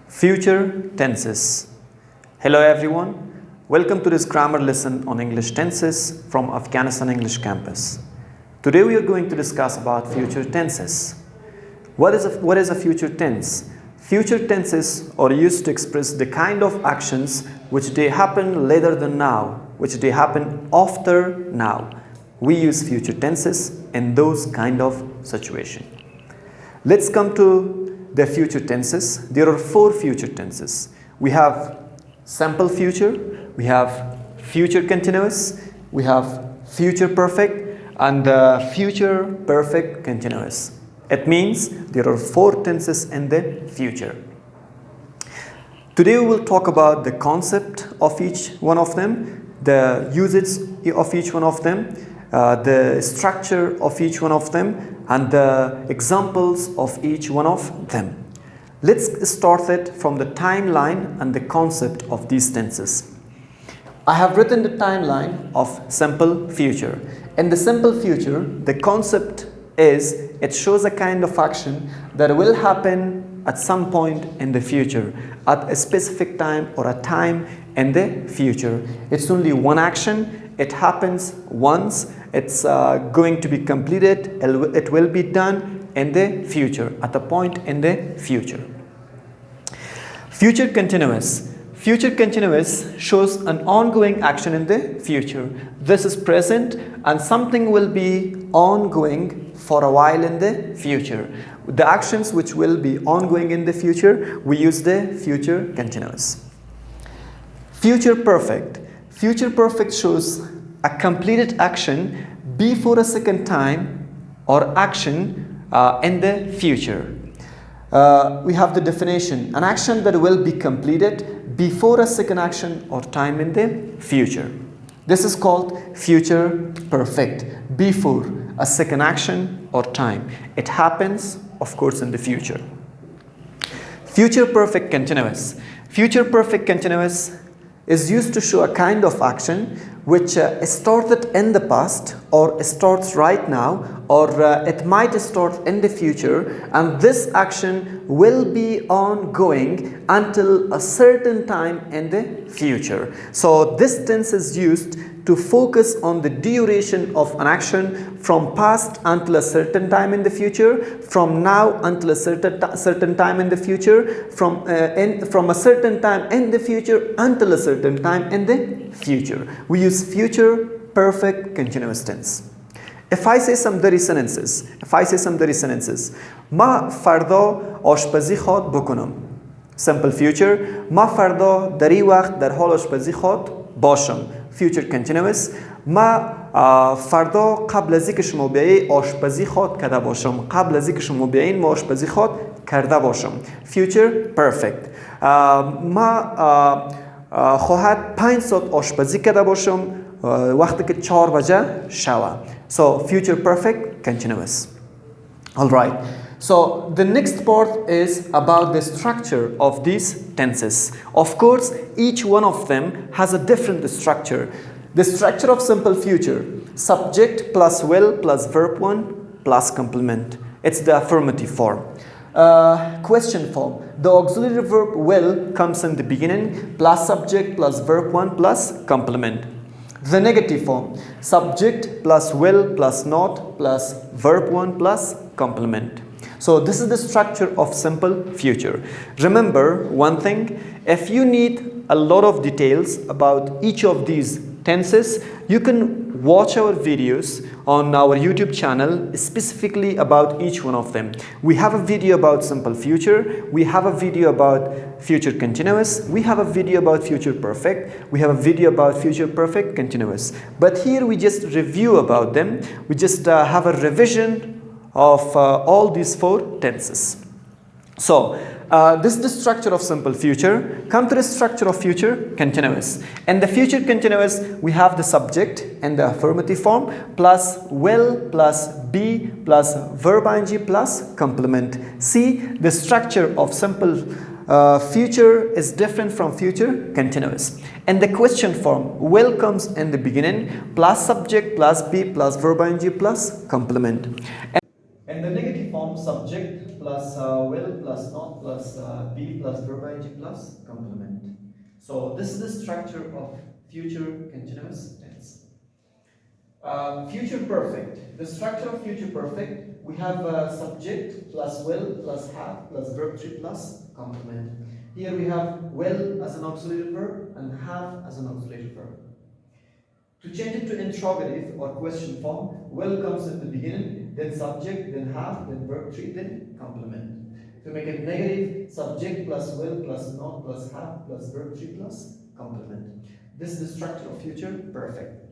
Future tenses. Hello everyone, welcome to this grammar lesson on English tenses from Afghanistan English campus. Today we are going to discuss about future tenses. What is a future tense? Future tenses are used to express the kind of actions which they happen later than now, which they happen after now. We use future tenses in those kind of situation. Let's come to the future tenses. There are four future tenses. We have simple future, we have future continuous, we have future perfect, and future perfect continuous. It means there are four tenses in the future. Today we will talk about the concept of each one of them, the usage of each one of them, the structure of each one of them, and the examples of each one of them. Let's start it from the timeline and the concept of these tenses. I have written the timeline of simple future. In the simple future, the concept is it shows a kind of action that will happen at some point in the future, at a specific time or a time in the future. It's only one action, it happens once, it's going to be completed, it will be done in the future, at a point in the future. Future continuous. Future continuous shows an ongoing action in the future. This is present and something will be ongoing for a while in the future. The actions which will be ongoing in the future, we use the future continuous. Future perfect. Future perfect shows a completed action before a second time or action in the future. We have the definition, an action that will be completed before a second action or time in the future. This is called future perfect, before a second action or time. It happens, of course, in the future. Future perfect continuous. Future perfect continuous is used to show a kind of action which started in the past or starts right now, or it might start in the future, and this action will be ongoing until a certain time in the future. So this tense is used to focus on the duration of an action from past until a certain time in the future, from now until a certain time in the future, from a certain time in the future until a certain time in the future. We use future perfect continuous tense. If I say some dirty sentences, ما فردا آشپزی خواد بکنم. Simple future. ما فردا در این وقت در حال آشپزی خواد باشم. Future continuous. ما فردا قبل از اینکه شما بیایید آشپزی خواد کرده باشم. قبل از اینکه شما بیایید ما آشپزی خواد کرده باشم. Future perfect. ما خواهد 5 ساعت آشپزی کرده باشم وقتی که 4 بجه شوه. So future perfect continuous. All right. So the next part is about the structure of these tenses. Of course, each one of them has a different structure. The structure of simple future: subject plus will plus verb 1 plus complement. It's the affirmative form. Question form: the auxiliary verb will comes in the beginning plus subject plus verb 1 plus complement. The negative form: subject plus will plus not plus verb 1 plus complement. So this is the structure of simple future. Remember one thing: if you need a lot of details about each of these tenses, you can watch our videos on our YouTube channel specifically about each one of them. We have a video about simple future, we have a video about future continuous, we have a video about future perfect, we have a video about future perfect continuous. But here we just review about them, we just have a revision of all these four tenses. So this is the structure of simple future. Come to the structure of future continuous. In the future continuous, we have the subject in the affirmative form plus will plus be plus verb ing plus complement. See, the structure of simple future is different from future continuous. In the question form, will comes in the beginning plus subject plus be plus verb ing plus complement. In the negative form, subject plus will plus not plus be plus verb ing plus complement. So this is the structure of future continuous tense. Future perfect. The structure of future perfect, we have subject plus will plus have plus verb 3 plus complement. Here we have will as an auxiliary verb and have as an auxiliary verb. To change it to interrogative or question form, will comes in the beginning, then subject, then have, then verb 3, then complement. To make it negative, subject plus will plus not plus have plus verb 3 plus complement. This is the structure of future perfect.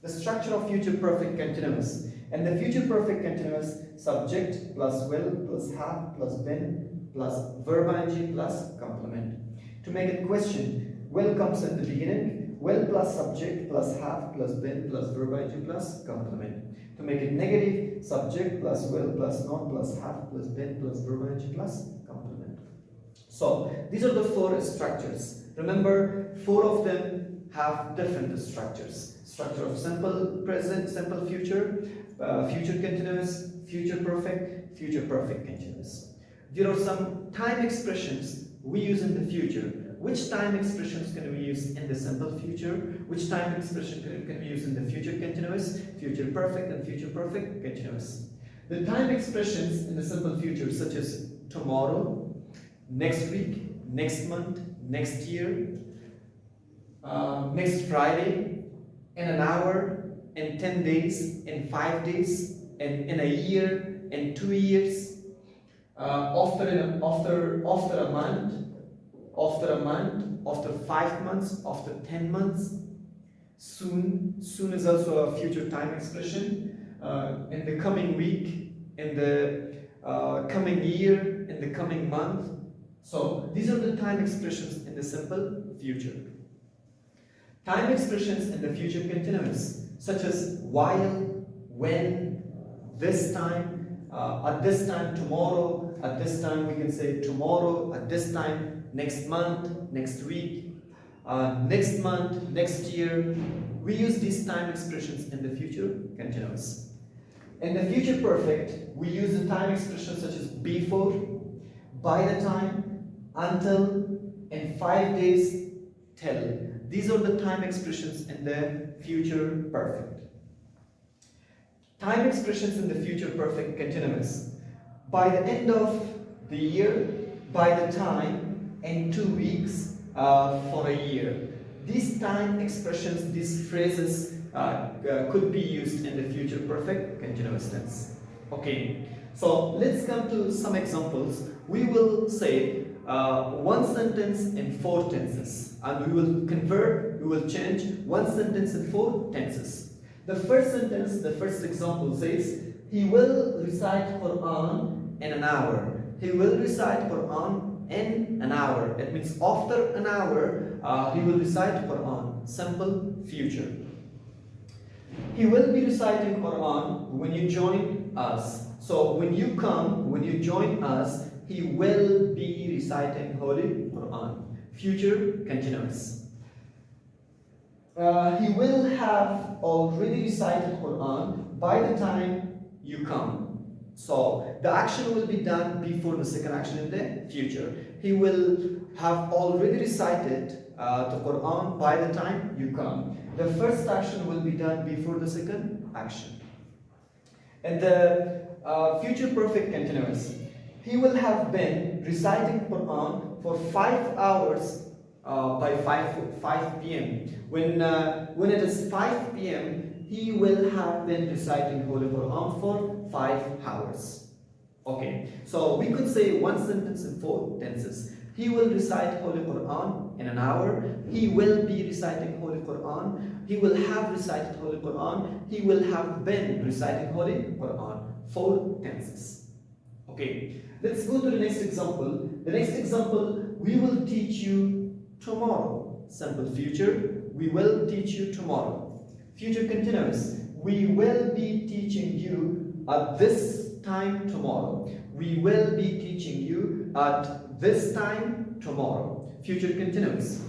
The structure of future perfect continuous. And the future perfect continuous, subject plus will plus have plus been plus verb ing plus complement. To make it question, will comes in the beginning, will plus subject plus have plus been plus verb ing plus complement. To make it negative, subject plus will plus not plus have plus been plus verb ing plus complement. So these are the 4 structures. Remember, 4 of them have different structures. Structure of simple present, simple future, future continuous, future perfect continuous. There are some time expressions we use in the future. Which time expressions can we use in the simple future? Which time expression can we use in the future continuous, future perfect, and future perfect continuous? The time expressions in the simple future, such as tomorrow, next week, next month, next year, next Friday, in an hour, in 10 days, in 5 days, in a year, in 2 years, after a month, after 5 months, after 10 months, soon is also a future time expression, in the coming week, in the coming year, in the coming month. So these are the time expressions in the simple future. Time expressions in the future continuous, such as while, when, this time, at this time, tomorrow, at this time we can say tomorrow, at this time, next month, next week, next month, next year. We use these time expressions in the future continuous. In the future perfect, we use the time expressions such as before, by the time, until, in 5 days, till. These are the time expressions in the future perfect. Time expressions in the future perfect continuous. By the end of the year, by the time, in 2 weeks, for a year. These time expressions, these phrases could be used in the future perfect continuous tense. Okay, so let's come to some examples. We will say one sentence in 4 tenses, and we will change one sentence in 4 tenses. The first sentence, the first example says, he will recite Quran in an hour. He will recite Quran in an hour. It means after an hour, he will recite Quran. Simple future. He will be reciting Quran when you join us. So when you come, when you join us, he will be reciting Holy Quran. Future continuous. He will have already recited Quran by the time you come. So the action will be done before the second action in the future. He will have already recited the Quran by the time you come. The first action will be done before the second action. And the future perfect continuous. He will have been reciting Quran for 5 hours by 5 p.m. When it is 5 p.m., he will have been reciting Holy Quran for 5 hours. Okay, so we could say one sentence in 4 tenses. He will recite Holy Quran in an hour. He will be reciting Holy Quran. He will have recited Holy Quran. He will have been reciting Holy Quran. 4 tenses. Okay, let's go to the next example. The next example, we will teach you tomorrow. Simple future, we will teach you tomorrow. Future continuous, we will be teaching you at this time tomorrow. We will be teaching you at this time tomorrow. Future continuous.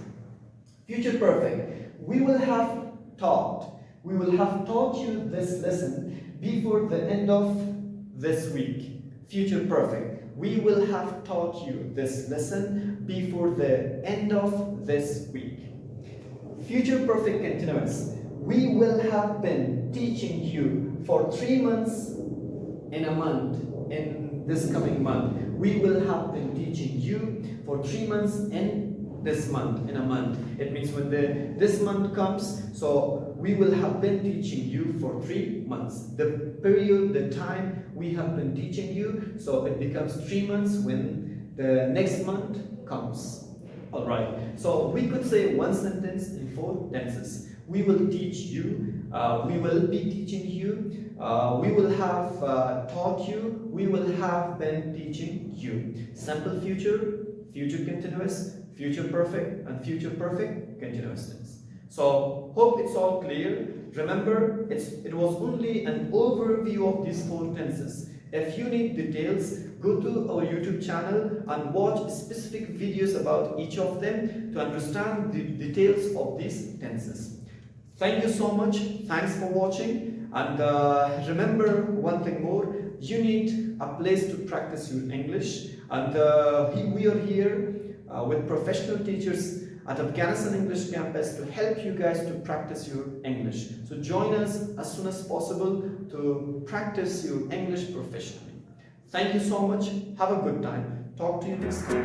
Future perfect, we will have taught. We will have taught you this lesson before the end of this week. Future perfect, we will have taught you this lesson before the end of this week. Future perfect continuous. We will have been teaching you for 3 months in a month, in this coming month. We will have been teaching you for 3 months in this month, in a month. It means when this month comes, so we will have been teaching you for 3 months. The period, the time we have been teaching you, so it becomes 3 months when the next month comes. Alright, so we could say one sentence in 4 tenses. We will teach you, we will be teaching you, we will have taught you, we will have been teaching you. Simple future, future continuous, future perfect, and future perfect continuous tense. So hope it's all clear. Remember, it was only an overview of these 4 tenses. If you need details, go to our YouTube channel and watch specific videos about each of them to understand the details of these tenses. Thank you so much. Thanks for watching. And remember one thing more. You need a place to practice your English. And we are here with professional teachers at Afghanistan English Campus to help you guys to practice your English. So join us as soon as possible to practice your English professionally. Thank you so much. Have a good time. Talk to you next time.